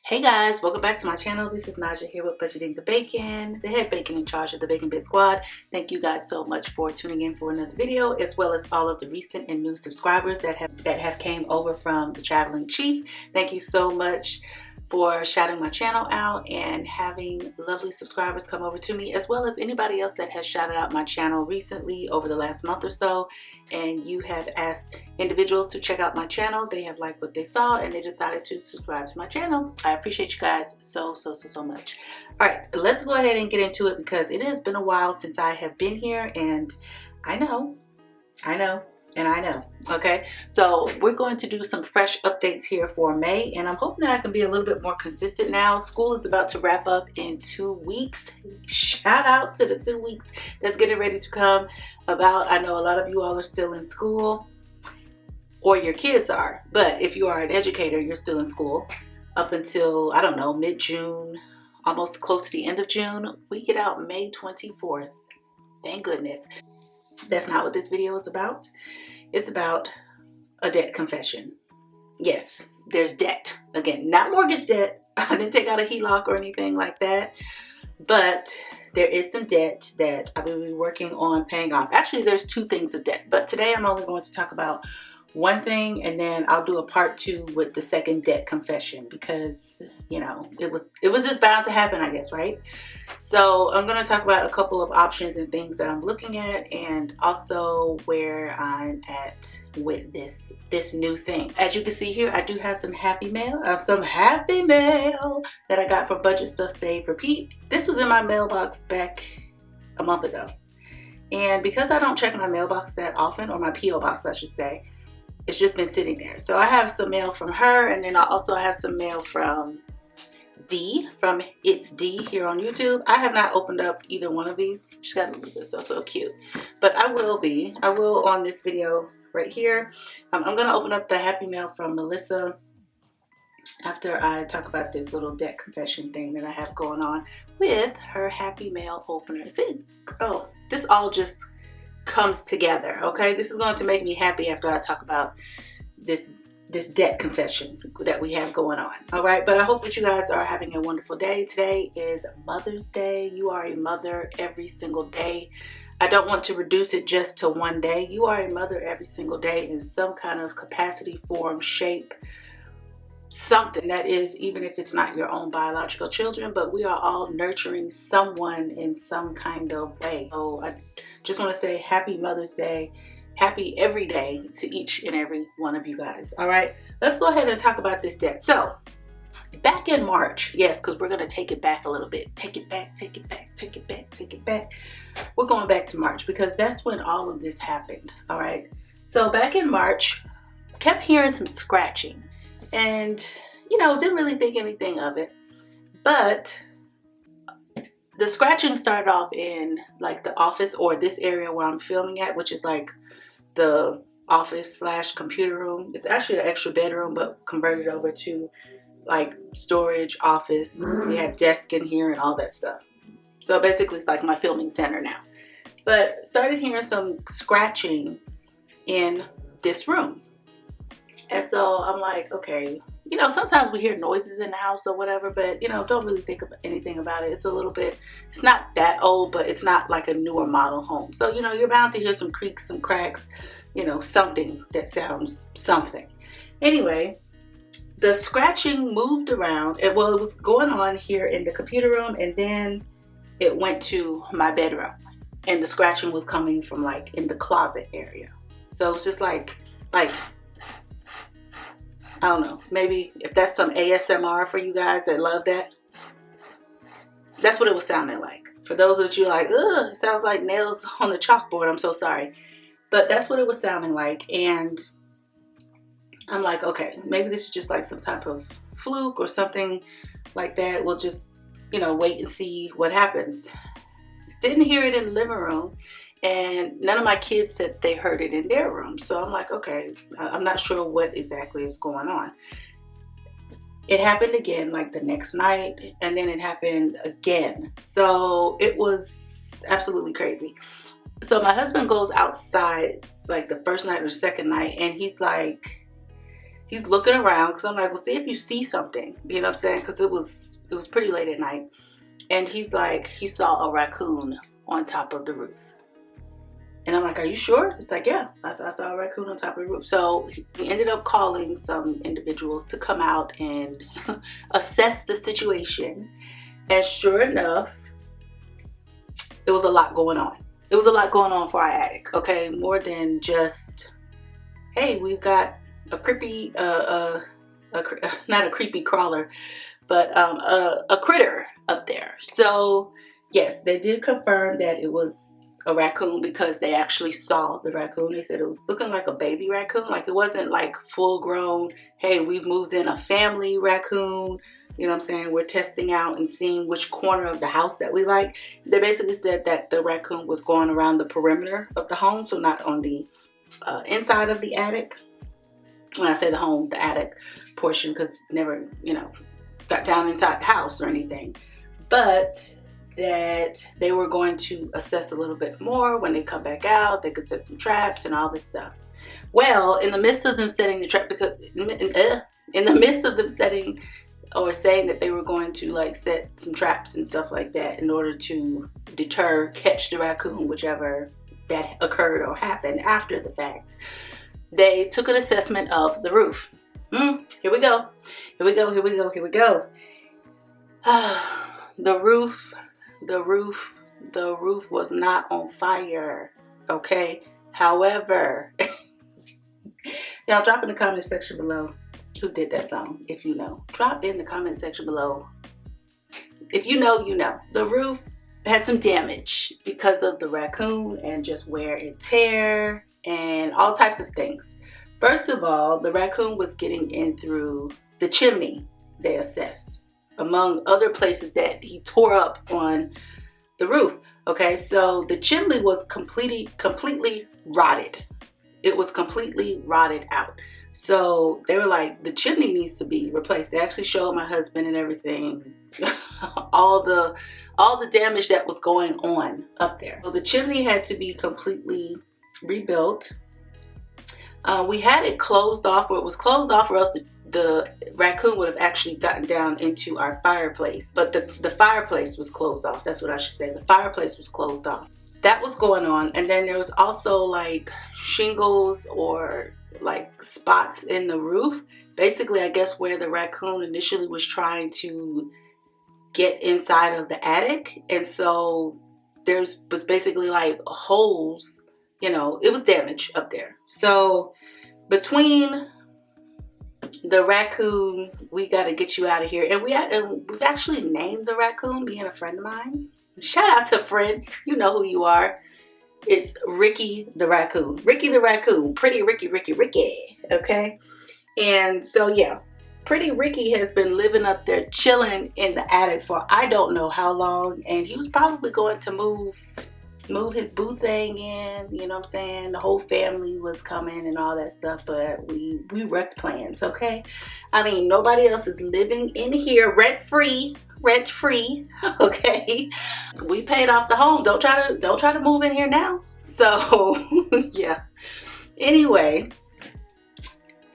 Hey guys, welcome back to my channel. This is Naja here with Budgeting the Bacon, the head bacon in charge of the Bacon Bit Squad. Thank you guys so much for tuning in for another video, as well as all of the recent and new subscribers that have came over from the Traveling Chief. Thank you so much for shouting my channel out and having lovely subscribers come over to me, as well as anybody else that has shouted out my channel recently over the last month or so, and you have asked individuals to check out my channel. They have liked what they saw and they decided to subscribe to my channel. I appreciate you guys so much. All right, let's go ahead and get into it because it has been a while since I have been here, and I know. Okay, so we're going to do some fresh updates here for May, and I'm hoping that I can be a little bit more consistent now. School is about to wrap up in 2 weeks. Shout out to the 2 weeks that's getting ready to come about. I know a lot of you all are still in school, or your kids are, but if you are an educator, you're still in school up until, I don't know, mid-June, almost close to the end of June. We get out May 24th. Thank goodness. That's not what this video is about. It's about a debt confession. Yes, there's debt. Again, not mortgage debt. I didn't take out a HELOC or anything like that. But there is some debt that I will be working on paying off. Actually, there's 2 things of debt. But today I'm only going to talk about one thing, and then I'll do a part 2 with the second debt confession because, you know, it was just bound to happen, I guess, right? So I'm going to talk about a couple of options and things that I'm looking at, and also where I'm at with this new thing. As you can see here, I do have some happy mail. Some happy mail that I got from Budget Stuff Save Repeat. This was in my mailbox back a month ago, and because I don't check my mailbox that often, or my P.O. box I should say, it's just been sitting there. So I have some mail from her, and then I also have some mail from D, from It's D here on YouTube. I have not opened up either one of these. She's got this, so cute. But I will on this video right here. I'm gonna open up the happy mail from Melissa after I talk about this little debt confession thing that I have going on with her happy mail opener. See, girl, this all just comes together. Okay, this is going to make me happy after I talk about this debt confession that we have going on. All right, but I hope that you guys are having a wonderful day. Today is Mother's Day. You are a mother every single day. I don't want to reduce it just to one day. You are a mother every single day in some kind of capacity, form, shape, something that is, even if it's not your own biological children, but we are all nurturing someone in some kind of way. So I just want to say happy Mother's Day, happy every day to each and every one of you guys. All right, let's go ahead and talk about this debt. So back in March, yes, because we're going to take it back a little bit. Take it back. We're going back to March because that's when all of this happened. All right, so back in March, I kept hearing some scratching. And, you know, didn't really think anything of it. But the scratching started off in like the office, or this area where I'm filming at, which is like the office / computer room. It's actually an extra bedroom, but converted over to like storage, office. We have desk in here and all that stuff. So basically it's like my filming center now. But started hearing some scratching in this room. And so I'm like, okay, you know, sometimes we hear noises in the house or whatever, but, you know, don't really think of anything about it. It's a little bit, it's not that old, but it's not like a newer model home. So, you know, you're bound to hear some creaks, some cracks, you know, something that sounds something. Anyway, the scratching moved around, and well, it was going on here in the computer room, and then it went to my bedroom, and the scratching was coming from like in the closet area. So it was just like, I don't know, maybe if that's some ASMR for you guys that love that. That's what it was sounding like. For those of you like, ugh, it sounds like nails on the chalkboard, I'm so sorry. But that's what it was sounding like. And I'm like, okay, maybe this is just like some type of fluke or something like that. We'll just, you know, wait and see what happens. Didn't hear it in the living room. And none of my kids said they heard it in their room. So I'm like, okay, I'm not sure what exactly is going on. It happened again like the next night, and then it happened again. So it was absolutely crazy. So my husband goes outside like the first night or the second night, and he's like, he's looking around because I'm like, well, see if you see something, you know what I'm saying? Because it was pretty late at night. And he's like, he saw a raccoon on top of the roof. And I'm like, are you sure? He's like, yeah, I saw a raccoon on top of the roof. So he ended up calling some individuals to come out and assess the situation. And sure enough, it was a lot going on. It was a lot going on for our attic, okay? More than just, hey, we've got a creepy, not a creepy crawler, but a critter up there. So yes, they did confirm that it was a raccoon because they actually saw the raccoon. They said it was looking like a baby raccoon. Like it wasn't like full grown, hey, we've moved in a family raccoon. You know what I'm saying? We're testing out and seeing which corner of the house that we like. They basically said that the raccoon was going around the perimeter of the home, so not on the inside of the attic. When I say the home, the attic portion, because never, you know, got down inside the house or anything. But that they were going to assess a little bit more when they come back out. They could set some traps and all this stuff. Well, in the midst of them setting the trap, because in the midst of them setting or saying that they were going to like set some traps and stuff like that in order to deter, catch the raccoon, whichever that occurred or happened after the fact, they took an assessment of the roof. Here we go. Here we go. Here we go. Here we go. The roof was not on fire, okay? However, y'all drop in the comment section below who did that song, if you know. Drop in the comment section below. If you know, you know. The roof had some damage because of the raccoon and just wear and tear and all types of things. First of all, the raccoon was getting in through the chimney, they assessed, among other places that he tore up on the roof. Okay, so the chimney was completely rotted. It was completely rotted out. So they were like, the chimney needs to be replaced. They actually showed my husband and everything, all the damage that was going on up there. So the chimney had to be completely rebuilt. We had it closed off, or it was closed off, or else the raccoon would have actually gotten down into our fireplace. But the fireplace was closed off. That's what I should say. The fireplace was closed off. That was going on. And then there was also like shingles or like spots in the roof. Basically, I guess where the raccoon initially was trying to get inside of the attic. And so there was basically like holes, you know, it was damage up there. So between the raccoon, we got to get you out of here. And we've actually named the raccoon, being a friend of mine. Shout out to friend, you know who you are. It's Ricky the raccoon. Ricky the raccoon. Pretty Ricky. Okay? And so yeah, Pretty Ricky has been living up there chilling in the attic for I don't know how long. And he was probably going to move his boo thing in, you know what I'm saying? The whole family was coming and all that stuff, but we wrecked plans, okay? I mean, nobody else is living in here rent free, okay? We paid off the home. Don't try to move in here now. So yeah. Anyway,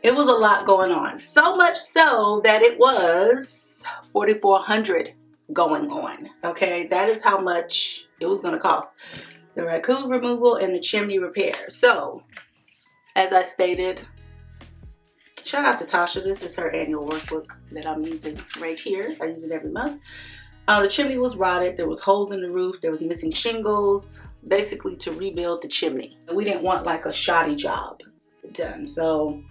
it was a lot going on. So much so that it was $4,400 going on, okay? That is how much it was going to cost. The raccoon removal and the chimney repair. So, as I stated, shout out to Tasha. This is her annual workbook that I'm using right here. I use it every month. The chimney was rotted. There was holes in the roof. There was missing shingles, basically to rebuild the chimney. We didn't want like a shoddy job done. So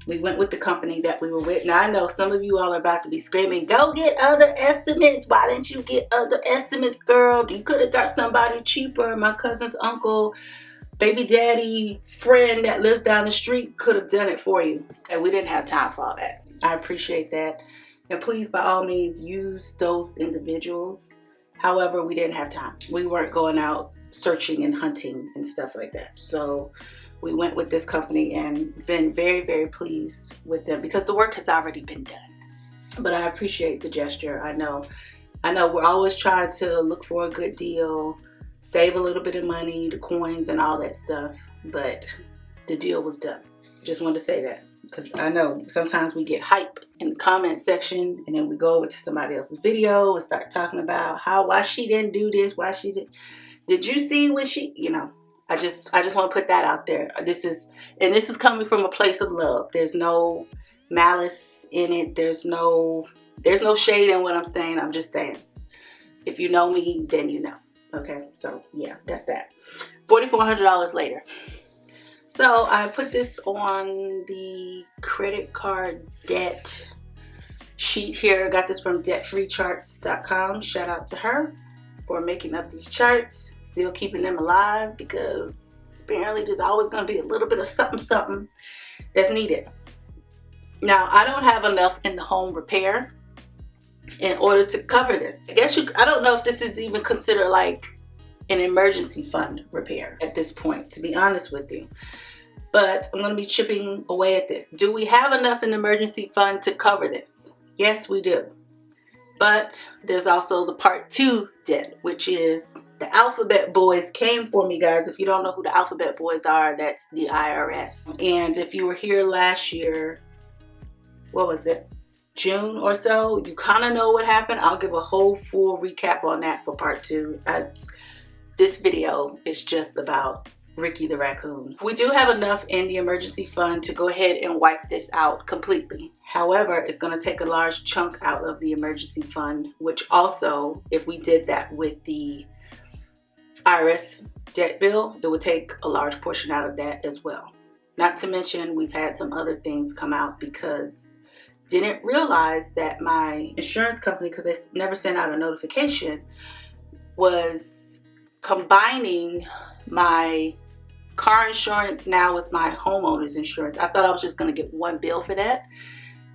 we went with the company that we were with. Now I know some of you all are about to be screaming, go get other estimates. Why didn't you get other estimates, girl? You could have got somebody cheaper. My cousin's uncle, baby daddy, friend that lives down the street could have done it for you. And we didn't have time for all that. I appreciate that. And please, by all means, use those individuals. However, we didn't have time. We weren't going out searching and hunting and stuff like that. So we went with this company and been very, very pleased with them because the work has already been done. But I appreciate the gesture. I know we're always trying to look for a good deal, save a little bit of money, the coins and all that stuff. But the deal was done. Just wanted to say that. because I know sometimes we get hype in the comment section and then we go over to somebody else's video and start talking about why she didn't do this, why she did you see what she, you know. I just want to put that out there. This is coming from a place of love. There's no malice in it. There's no shade in what I'm saying. I'm just saying, if you know me, then you know. Okay, so yeah, that's that. $4,400 later. So I put this on the credit card debt sheet here. I got this from debtfreecharts.com. Shout out to her for making up these charts, still keeping them alive, because apparently there's always going to be a little bit of something that's needed. Now, I don't have enough in the home repair in order to cover this. I don't know if this is even considered like an emergency fund repair at this point, to be honest with you. But I'm going to be chipping away at this. Do we have enough in the emergency fund to cover this? Yes, we do. But there's also the part 2 debt, which is the Alphabet Boys came for me, guys. If you don't know who the Alphabet Boys are, that's the IRS. And if you were here last year, what was it, June or so, you kind of know what happened. I'll give a whole full recap on that for part 2. This video is just about Ricky the raccoon. We do have enough in the emergency fund to go ahead and wipe this out completely. However, it's going to take a large chunk out of the emergency fund, which also, if we did that with the IRS debt bill, it would take a large portion out of that as well. Not to mention, we've had some other things come out because didn't realize that my insurance company, because they never sent out a notification, was combining my car insurance now with my homeowner's insurance. I thought I was just going to get one bill for that,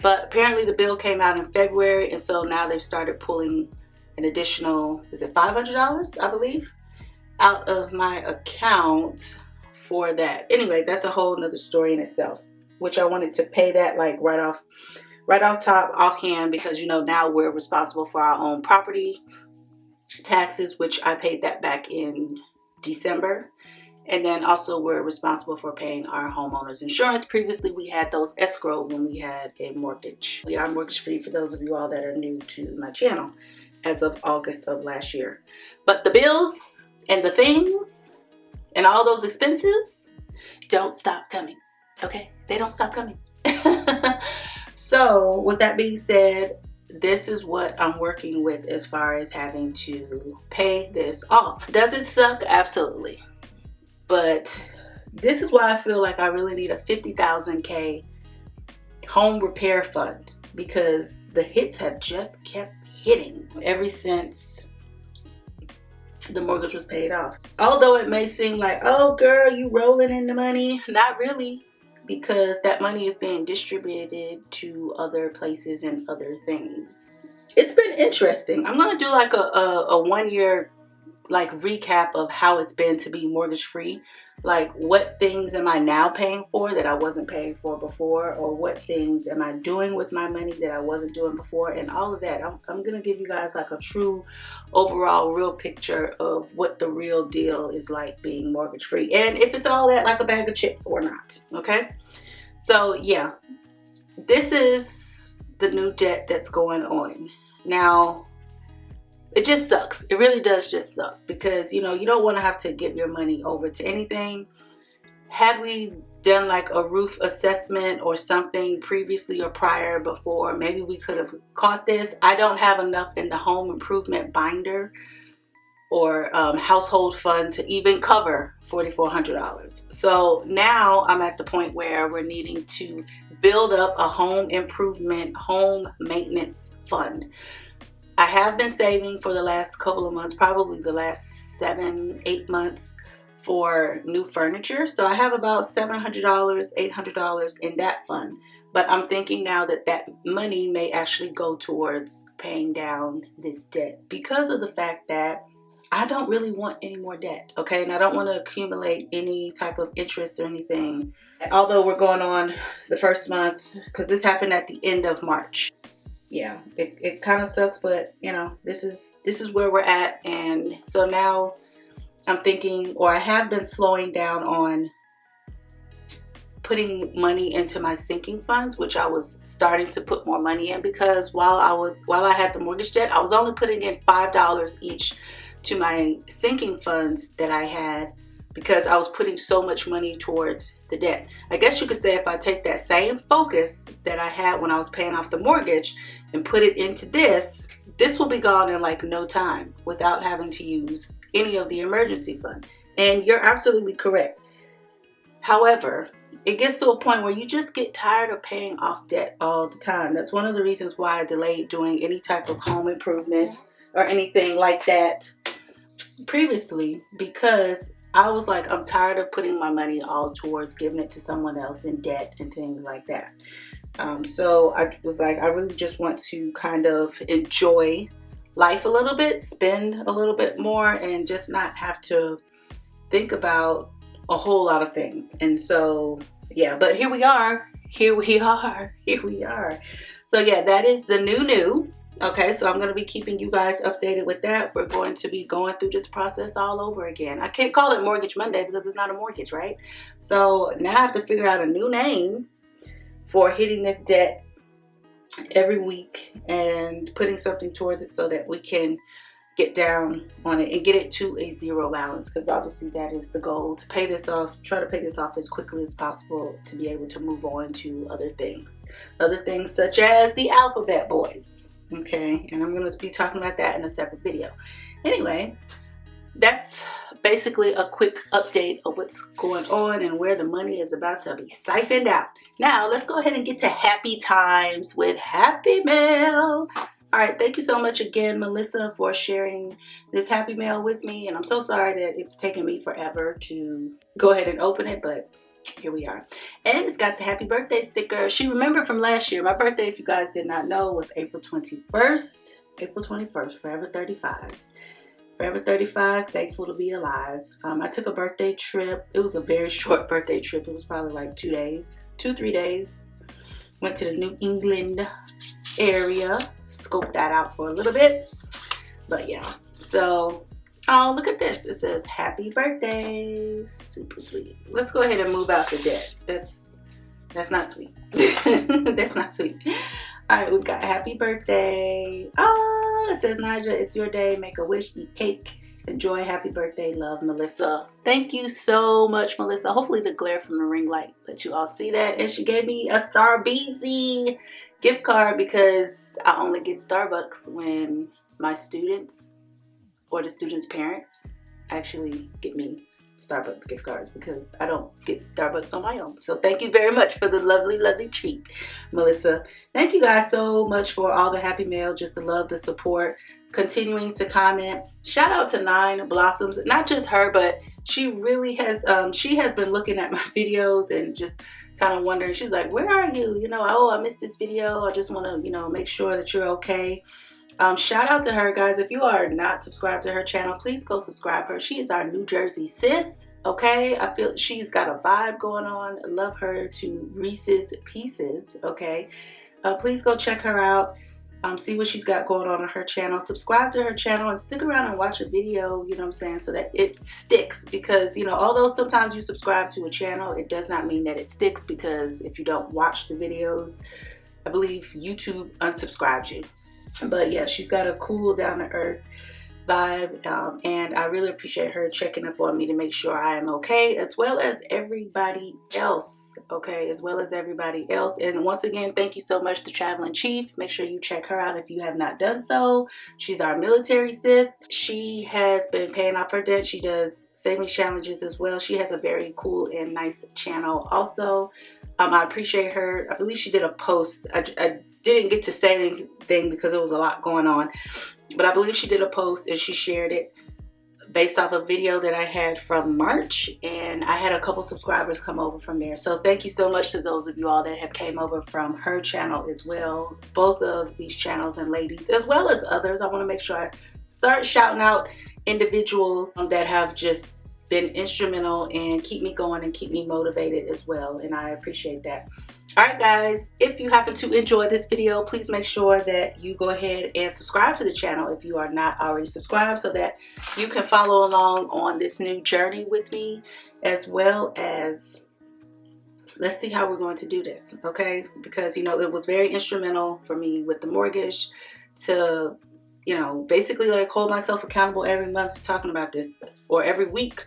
but apparently the bill came out in February, and so now they've started pulling an additional, is it $500, I believe, out of my account for that. Anyway, that's a whole nother story in itself, which I wanted to pay that like right off top, offhand, because, you know, now we're responsible for our own property taxes, which I paid that back in December. And then also we're responsible for paying our homeowner's insurance. Previously, we had those escrow when we had a mortgage. We are mortgage free for those of you all that are new to my channel as of August of last year. But the bills and the things and all those expenses don't stop coming, okay? They don't stop coming. So with that being said, this is what I'm working with as far as having to pay this off. Does it suck? Absolutely. But this is why I feel like I really need a 50,000K home repair fund, because the hits have just kept hitting ever since the mortgage was paid off. Although it may seem like, oh girl, you rolling in the money. Not really, because that money is being distributed to other places and other things. It's been interesting. I'm going to do like a 1 year like recap of how it's been to be mortgage free. Like, what things am I now paying for that I wasn't paying for before, or what things am I doing with my money that I wasn't doing before, and all of that. I'm gonna give you guys like a true overall real picture of what the real deal is like being mortgage free, and if it's all that like a bag of chips or not. Okay, so yeah, this is the new debt that's going on now. It just sucks. It really does just suck, because, you know, you don't want to have to give your money over to anything. Had we done like a roof assessment or something previously or prior before, maybe we could have caught this. I don't have enough in the home improvement binder or household fund to even cover $4,400. So now I'm at the point where we're needing to build up a home improvement, home maintenance fund. I have been saving for the last couple of months, probably the last 7-8 months, for new furniture. So I have about $700, $800 in that fund. But I'm thinking now that that money may actually go towards paying down this debt, because of the fact that I don't really want any more debt, okay? And I don't want to accumulate any type of interest or anything. Although we're going on the first month, because this happened at the end of March. Yeah, it kind of sucks, but you know, this is where we're at. And so now I'm thinking, or I have been slowing down on putting money into my sinking funds, which I was starting to put more money in, because while I had the mortgage debt, I was only putting in $5 each to my sinking funds that I had, because I was putting so much money towards the debt. I guess you could say if I take that same focus that I had when I was paying off the mortgage and put it into this will be gone in like no time without having to use any of the emergency fund. And you're absolutely correct. However, it gets to a point where you just get tired of paying off debt all the time. That's one of the reasons why I delayed doing any type of home improvements or anything like that previously, because I was like, I'm tired of putting my money all towards giving it to someone else in debt and things like that. So I was like, I really just want to kind of enjoy life a little bit, spend a little bit more, and just not have to think about a whole lot of things. And so, yeah, but here we are. So yeah, that is the new. Okay, so I'm going to be keeping you guys updated with that. We're going to be going through this process all over again. I can't call it Mortgage Monday because it's not a mortgage, right? So now I have to figure out a new name for hitting this debt every week and putting something towards it so that we can get down on it and get it to a zero balance, because obviously that is the goal, to pay this off, try to pay this off as quickly as possible to be able to move on to other things such as the alphabet boys. Okay, and I'm going to be talking about that in a separate video. Anyway, that's basically a quick update of what's going on and where the money is about to be siphoned out. Now let's go ahead and get to happy times with Happy Mail. All right, thank you so much again, Melissa, for sharing this Happy Mail with me. And I'm so sorry that it's taken me forever to go ahead and open it, but here we are. And it's got the happy birthday sticker. She remembered from last year. My birthday, if you guys did not know, was April 21st. April 21st, forever 35. Forever 35, thankful to be alive. I took a birthday trip. It was a very short birthday trip. It was probably like 3 days. Went to the New England area. Scoped that out for a little bit. But yeah, so, oh, look at this. It says happy birthday. Super sweet. Let's go ahead and move out the debt. That's not sweet. That's not sweet. All right, we've got happy birthday. Oh, it says, Naja, it's your day. Make a wish, eat cake. Enjoy. Happy birthday. Love, Melissa. Thank you so much, Melissa. Hopefully the glare from the ring light let you all see that. And she gave me a Starbucks gift card, because I only get Starbucks when my students or the students' parents actually get me Starbucks gift cards, because I don't get Starbucks on my own. So thank you very much for the lovely, lovely treat, Melissa. Thank you guys so much for all the happy mail, just the love, the support, continuing to comment. Shout out to Nine Blossoms, not just her, but she really has, she has been looking at my videos and just kind of wondering. She's like, where are you? You know, oh, I missed this video. I just want to, you know, make sure that you're okay. Shout out to her, guys. If you are not subscribed to her channel, please go subscribe her. She is our New Jersey sis. Okay, I feel she's got a vibe going on. Love her to Reese's Pieces. Okay, please go check her out. See what she's got going on her channel. Subscribe to her channel and stick around and watch a video, you know what I'm saying, so that it sticks. Because, you know, although sometimes you subscribe to a channel, it does not mean that it sticks, because if you don't watch the videos, I believe YouTube unsubscribes you. But yeah, she's got a cool, down-to-earth vibe, and I really appreciate her checking up on me to make sure I am okay, as well as everybody else. Okay, as well as everybody else. And once again, thank you so much to Traveling Chief. Make sure you check her out if you have not done so. She's our military sis. She has been paying off her debt. She does savings challenges as well. She has a very cool and nice channel also. I appreciate her. I believe she did a post. I didn't get to say anything because there was a lot going on, but I believe she did a post and she shared it based off a video that I had from March, and I had a couple subscribers come over from there. So thank you so much to those of you all that have came over from her channel as well. Both of these channels and ladies, as well as others. I want to make sure I start shouting out individuals that have just been instrumental and keep me going and keep me motivated as well, and I appreciate that. All right, guys, if you happen to enjoy this video, please make sure that you go ahead and subscribe to the channel if you are not already subscribed, so that you can follow along on this new journey with me, as well as let's see how we're going to do this, okay? Because, you know, it was very instrumental for me with the mortgage to, you know, basically like hold myself accountable every month talking about this, or every week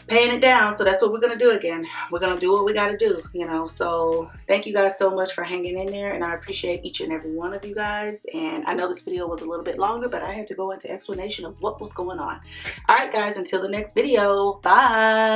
paying it down. So that's what we're going to do again. We're going to do what we got to do, you know. So thank you guys so much for hanging in there, and I appreciate each and every one of you guys. And I know this video was a little bit longer, but I had to go into explanation of what was going on. All right, guys, until the next video, bye.